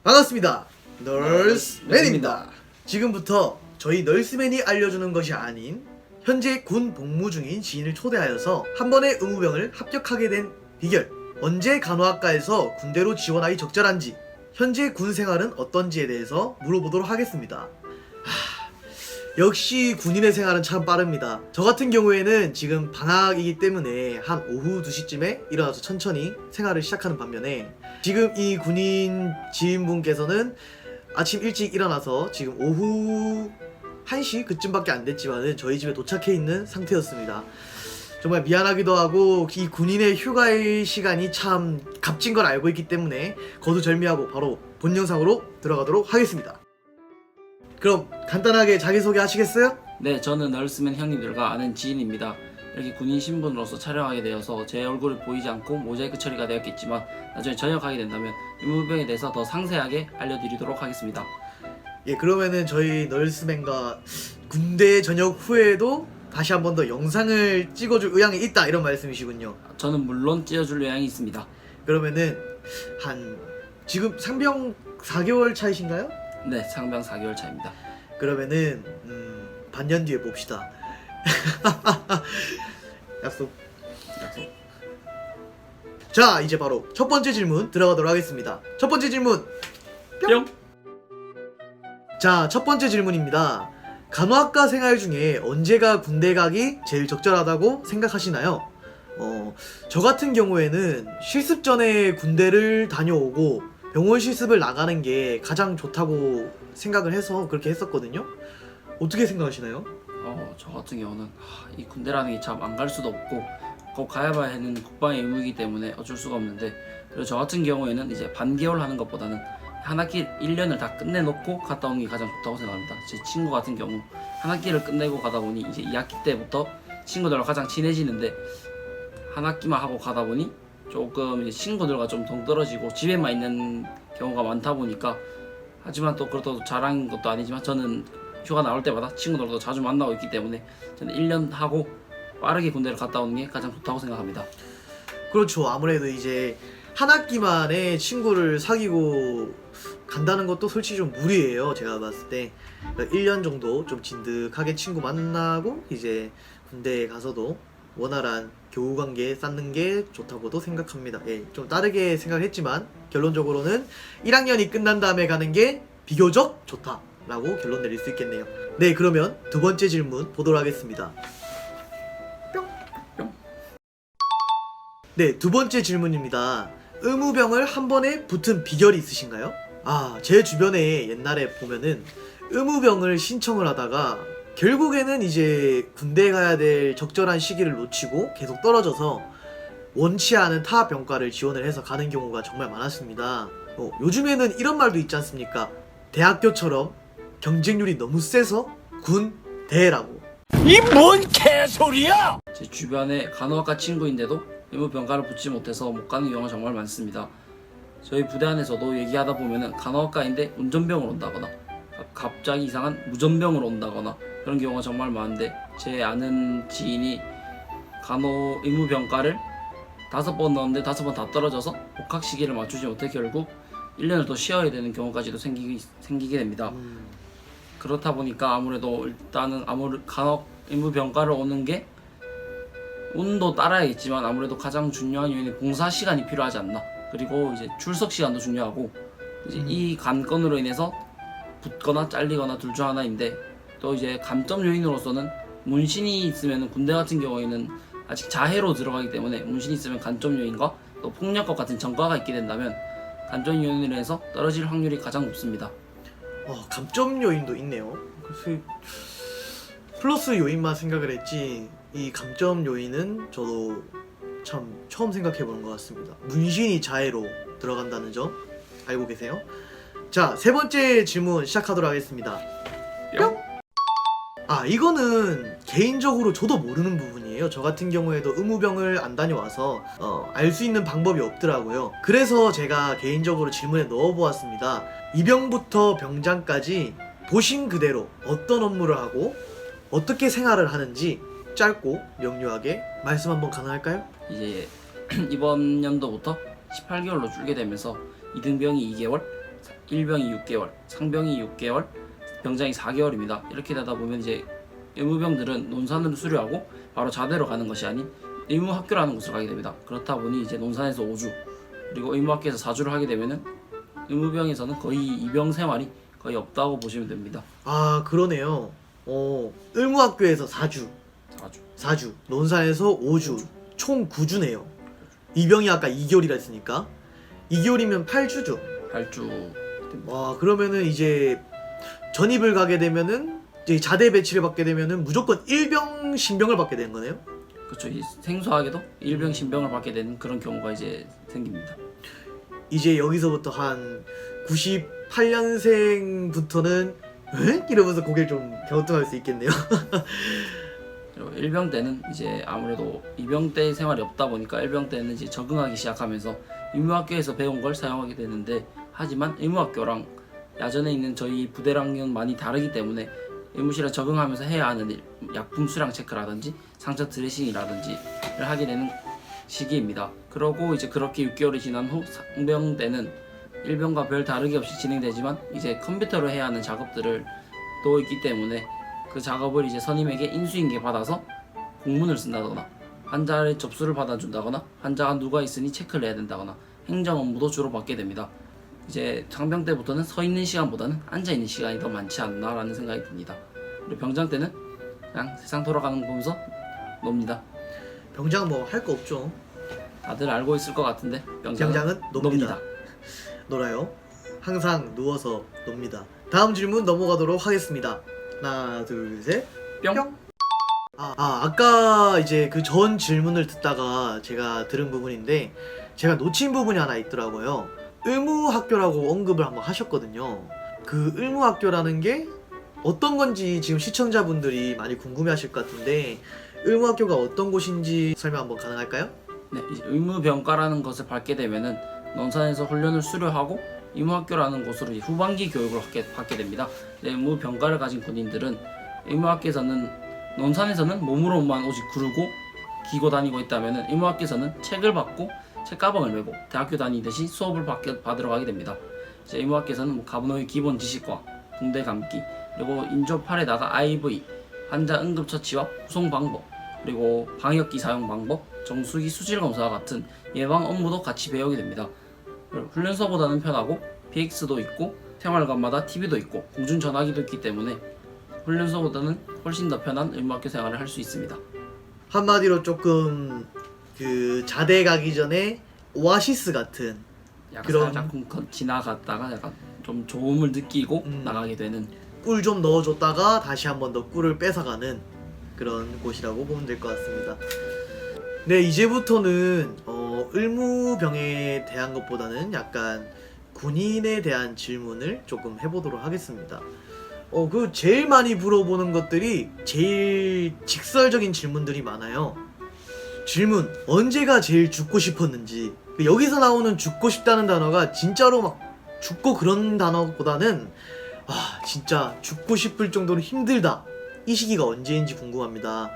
반갑습니다. 널스맨입니다. 지금부터 저희 널스맨이 알려주는 것이 아닌 현재 군 복무 중인 지인을 초대하여서 한 번의 의무병을 합격하게 된 비결, 언제 간호학과에서 군대로 지원하기 적절한지, 현재 군 생활은 어떤지에 대해서 물어보도록 하겠습니다. 역시 군인의 생활은 참 빠릅니다. 저 같은 경우에는 지금 방학이기 때문에 한 오후 2시쯤에 일어나서 천천히 생활을 시작하는 반면에, 지금 이 군인 지인분께서는 아침 일찍 일어나서 지금 오후 1시 그쯤밖에 안 됐지만은 저희 집에 도착해 있는 상태였습니다. 정말 미안하기도 하고, 이 군인의 휴가의 시간이 참 값진 걸 알고 있기 때문에 거두절미하고 바로 본 영상으로 들어가도록 하겠습니다. 그럼 간단하게 자기소개 하시겠어요? 네, 저는 널스맨 형님들과 아는 지인입니다. 이렇게 군인 신분으로서 촬영하게 되어서 제 얼굴이 보이지 않고 모자이크 처리가 되었겠지만, 나중에 전역하게 된다면 의무병에 대해서 더 상세하게 알려드리도록 하겠습니다. 예, 그러면은 저희 널스맨과 군대 전역 후에도 다시 한 번 더 영상을 찍어줄 의향이 있다, 이런 말씀이시군요. 저는 물론 찌어줄 의향이 있습니다. 그러면은 지금 상병 4개월 차이신가요? 네, 상병 4개월 차입니다. 그러면은 반년 뒤에 봅시다. 약속. 자, 이제 바로 첫 번째 질문 들어가도록 하겠습니다. 첫 번째 질문 뿅! 자, 첫 번째 질문입니다. 간호학과 생활 중에 언제가 군대 가기 제일 적절하다고 생각하시나요? 저 같은 경우에는 실습 전에 군대를 다녀오고 병원 실습을 나가는 게 가장 좋다고 생각을 해서 그렇게 했었거든요. 어떻게 생각하시나요? 저 같은 경우는 이 군대라는 게 참 안 갈 수도 없고 꼭 가야만 하는 국방의 의무이기 때문에 어쩔 수가 없는데, 그리고 저 같은 경우에는 이제 반개월 하는 것보다는 한 학기 1년을 다 끝내놓고 갔다 오는 게 가장 좋다고 생각합니다. 제 친구 같은 경우 한 학기를 끝내고 가다 보니 이제 2학기 때부터 친구들과 가장 친해지는데, 한 학기만 하고 가다 보니 조금 이제 친구들과 좀 동떨어지고 집에만 있는 경우가 많다 보니까, 하지만 또 그렇다고 자랑인 것도 아니지만 저는 휴가 나올 때마다 친구들도 자주 만나고 있기 때문에 저는 1년 하고 빠르게 군대를 갔다 오는 게 가장 좋다고 생각합니다. 그렇죠. 아무래도 이제 한 학기만에 친구를 사귀고 간다는 것도 솔직히 좀 무리예요, 제가 봤을 때. 1년 정도 좀 진득하게 친구 만나고 이제 군대에 가서도 원활한 교우관계 쌓는 게 좋다고도 생각합니다. 예, 좀 다르게 생각했지만 결론적으로는 1학년이 끝난 다음에 가는 게 비교적 좋다라고 결론 내릴 수 있겠네요. 네, 그러면 두 번째 질문 보도록 하겠습니다. 뿅. 네, 두 번째 질문입니다. 의무병을 한 번에 붙은 비결이 있으신가요? 제 주변에 옛날에 보면은 의무병을 신청을 하다가 결국에는 이제 군대에 가야 될 적절한 시기를 놓치고 계속 떨어져서 원치 않은 타 병과를 지원을 해서 가는 경우가 정말 많았습니다. 요즘에는 이런 말도 있지 않습니까? 대학교처럼 경쟁률이 너무 세서 군대라고. 이 뭔 개소리야! 제 주변에 간호학과 친구인데도 의무병가를 붙지 못해서 못 가는 경우가 정말 많습니다. 저희 부대 안에서도 얘기하다 보면은 간호학과인데 운전병으로 온다거나 갑자기 이상한 무전병으로 온다거나 그런 경우가 정말 많은데, 제 아는 지인이 간호 의무병가를 5번 넣었는데 5번 다 떨어져서 복학 시기를 맞추지 못해 결국 1년을 더 쉬어야 되는 경우까지도 생기게 됩니다. 그렇다 보니까 아무래도 일단은 간호 의무병가를 오는 게 운도 따라야겠지만 아무래도 가장 중요한 요인이 봉사 시간이 필요하지 않나. 그리고 이제 출석 시간도 중요하고, 이제 이 관건으로 인해서 붙거나 잘리거나 둘 중 하나인데, 또 이제 감점 요인으로서는 문신이 있으면 군대 같은 경우에는 아직 자해로 들어가기 때문에 문신이 있으면 간점 요인과 또 폭력과 같은 전과가 있게 된다면 간점 요인으로 해서 떨어질 확률이 가장 높습니다. 감점 요인도 있네요. 그래서 플러스 요인만 생각을 했지 이 감점 요인은 저도 참 처음 생각해보는 것 같습니다. 문신이 자해로 들어간다는 점 알고 계세요? 자, 세 번째 질문 시작하도록 하겠습니다. 뿅! 이거는 개인적으로 저도 모르는 부분이에요. 저 같은 경우에도 의무병을 안 다녀와서 알 수 있는 방법이 없더라고요. 그래서 제가 개인적으로 질문에 넣어보았습니다. 입영부터 병장까지 보신 그대로 어떤 업무를 하고 어떻게 생활을 하는지 짧고 명료하게 말씀 한번 가능할까요? 이제 이번 연도부터 18개월로 줄게 되면서 이등병이 2개월, 일병이 6개월, 상병이 6개월, 병장이 4개월입니다. 이렇게 되다 보면 이제 의무병들은 논산으로 수료하고 바로 자대로 가는 것이 아닌 의무학교라는 곳을 가게 됩니다. 그렇다 보니 이제 논산에서 5주, 그리고 의무학교에서 4주를 하게 되면은 의무병에서는 거의 입영 생활이 거의 없다고 보시면 됩니다. 아 그러네요. 의무학교에서 4주, 4주, 논산에서 5주, 총 9주네요. 이병이 아까 2개월이라 했으니까 2개월이면 8주죠. 8주. 와 그러면은 이제 전입을 가게 되면은 이제 자대 배치를 받게 되면은 무조건 일병 신병을 받게 되는 거네요. 그렇죠. 생소하게도 일병 신병을 받게 되는 그런 경우가 이제 생깁니다. 이제 여기서부터 한 98년생부터는 에? 이러면서 고개를 좀 갸우뚱할 수 있겠네요. 그리고 일병 때는 이제 아무래도 이병 때 생활이 없다 보니까 일병 때는 이제 적응하기 시작하면서 의무학교에서 배운 걸 사용하게 되는데, 하지만 의무학교랑 야전에 있는 저희 부대랑은 많이 다르기 때문에 의무실에 적응하면서 해야 하는 일, 약품 수량 체크라든지 상처 드레싱이라든지를 하게 되는 시기입니다. 그러고 이제 그렇게 6개월이 지난 후 상병 때는 일병과 별 다르게 없이 진행되지만 이제 컴퓨터로 해야 하는 작업들을 또 있기 때문에 그 작업을 이제 선임에게 인수인계 받아서 공문을 쓴다거나 환자의 접수를 받아준다거나 환자가 누가 있으니 체크를 해야 된다거나 행정 업무도 주로 받게 됩니다. 이제 상병 때부터는 서 있는 시간보다는 앉아 있는 시간이 더 많지 않나라는 생각이 듭니다. 그리고 병장 때는 그냥 세상 돌아가는 거 보면서 놉니다. 병장 뭐 할 거 없죠. 다들 알고 있을 것 같은데 병장은 놉니다. 놀아요. 항상 누워서 놉니다. 다음 질문 넘어가도록 하겠습니다. 하나 둘 셋. 뿅. 아까 이제 그 전 질문을 듣다가 제가 들은 부분인데 제가 놓친 부분이 하나 있더라고요. 의무학교라고 언급을 한번 하셨거든요. 그 의무학교라는 게 어떤 건지 지금 시청자분들이 많이 궁금해하실 것 같은데 의무학교가 어떤 곳인지 설명 한번 가능할까요? 네, 이제 의무병과라는 것을 받게 되면은 논산에서 훈련을 수료하고 의무학교라는 곳으로 이제 후반기 교육을 받게 됩니다. 의무병과를 가진 군인들은 의무학교에서는 논산에서는 몸으로만 오직 구르고 기고 다니고 있다면은 의무학교에서는 책을 받고 책가방을 메고 대학교 다니듯이 수업을 받으러 가게 됩니다. 이제 의무학교에서는 뭐 가분호의 기본 지식과 붕대 감기, 그리고 인조 팔에다가 IV, 환자 응급처치와 후송 방법, 그리고 방역기 사용 방법, 정수기 수질 검사와 같은 예방 업무도 같이 배우게 됩니다. 훈련소보다는 편하고 PX도 있고 생활관마다 TV도 있고 공중전화기도 있기 때문에 훈련소보다는 훨씬 더 편한 의무학교 생활을 할 수 있습니다. 한마디로 조금 그 자대 가기 전에 오아시스 같은 약간 그런 살짝 지나갔다가 약간 좀 좋음을 느끼고 나가게 되는, 꿀 좀 넣어줬다가 다시 한 번 더 꿀을 뺏어가는 그런 곳이라고 보면 될 것 같습니다. 네, 이제부터는 의무병에 대한 것보다는 약간 군인에 대한 질문을 조금 해보도록 하겠습니다. 그 제일 많이 물어보는 것들이 제일 직설적인 질문들이 많아요. 질문, 언제가 제일 죽고 싶었는지. 여기서 나오는 죽고 싶다는 단어가 진짜로 막 죽고 그런 단어보다는 진짜 죽고 싶을 정도로 힘들다, 이 시기가 언제인지 궁금합니다.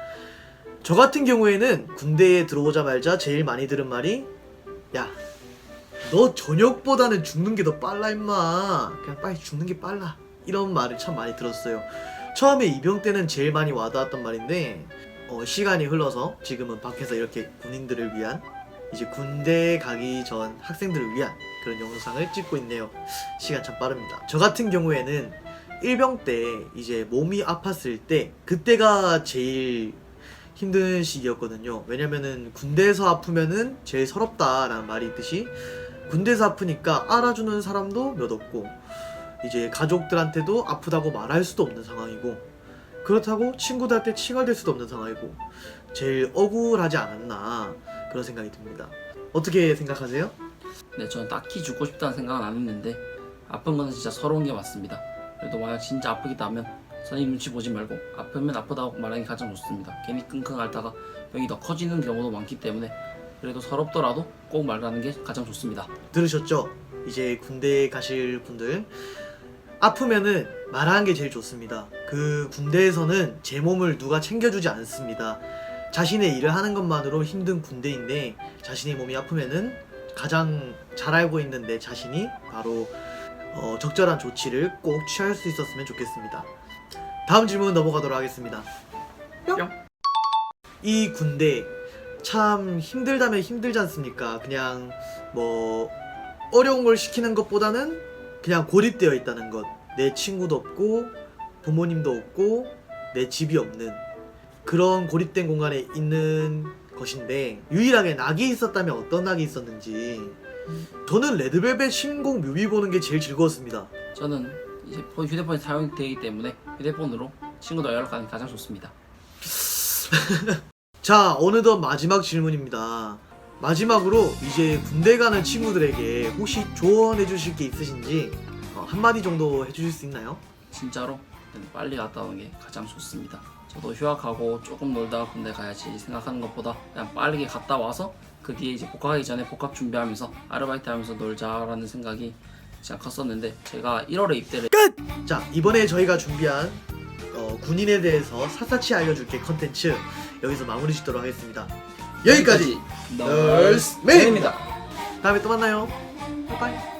저 같은 경우에는 군대에 들어오자마자 제일 많이 들은 말이 야, 너 저녁보다는 죽는 게 더 빨라 임마. 그냥 빨리 죽는 게 빨라. 이런 말을 참 많이 들었어요. 처음에 입영 때는 제일 많이 와닿았던 말인데 시간이 흘러서 지금은 밖에서 이렇게 군인들을 위한, 이제 군대 가기 전 학생들을 위한 그런 영상을 찍고 있네요. 시간 참 빠릅니다. 저 같은 경우에는 일병 때 이제 몸이 아팠을 때 그때가 제일 힘든 시기였거든요. 왜냐면은 군대에서 아프면은 제일 서럽다라는 말이 있듯이 군대에서 아프니까 알아주는 사람도 몇 없고 이제 가족들한테도 아프다고 말할 수도 없는 상황이고, 그렇다고 친구들한테 칭얼댈 수도 없는 상황이고 제일 억울하지 않았나 그런 생각이 듭니다. 어떻게 생각하세요? 네, 저는 딱히 죽고 싶다는 생각은 안 했는데 아픈 거는 진짜 서러운 게 맞습니다. 그래도 만약 진짜 아프기도 하면 선생님 눈치 보지 말고 아프면 아프다고 말하는 게 가장 좋습니다. 괜히 끙끙 앓다가 병이 더 커지는 경우도 많기 때문에 그래도 서럽더라도 꼭 말하는 게 가장 좋습니다. 들으셨죠? 이제 군대에 가실 분들, 아프면은 말하는 게 제일 좋습니다. 그 군대에서는 제 몸을 누가 챙겨주지 않습니다. 자신의 일을 하는 것만으로 힘든 군대인데 자신의 몸이 아프면은 가장 잘 알고 있는 내 자신이 바로 적절한 조치를 꼭 취할 수 있었으면 좋겠습니다. 다음 질문 넘어가도록 하겠습니다. 뿅. 이 군대 참 힘들다면 힘들지 않습니까? 그냥 뭐 어려운 걸 시키는 것보다는 그냥 고립되어 있다는 것. 내 친구도 없고 부모님도 없고 내 집이 없는 그런 고립된 공간에 있는 것인데, 유일하게 낙이 있었다면 어떤 낙이 있었는지. 저는 레드벨벳 신곡 뮤비 보는 게 제일 즐거웠습니다. 저는 이제 휴대폰이 사용되기 때문에 휴대폰으로 친구들 연락하는 게 가장 좋습니다. 자, 어느덧 마지막 질문입니다. 마지막으로 이제 군대 가는 친구들에게 혹시 조언해 주실 게 있으신지 한마디 정도 해주실 수 있나요? 진짜로 빨리 갔다 오는 게 가장 좋습니다. 저도 휴학하고 조금 놀다가 군대 가야지 생각하는 것보다 그냥 빠르게 갔다 와서 그 뒤에 이제 복학하기 전에 복학 준비하면서 아르바이트 하면서 놀자라는 생각이 진짜 컸었는데, 제가 1월에 입대를 자, 이번에 저희가 준비한 군인에 대해서 샅샅이 알려줄게 컨텐츠 여기서 마무리 짓도록 하겠습니다. 여기까지 널스맨입니다. 다음에 또 만나요. 바이바이.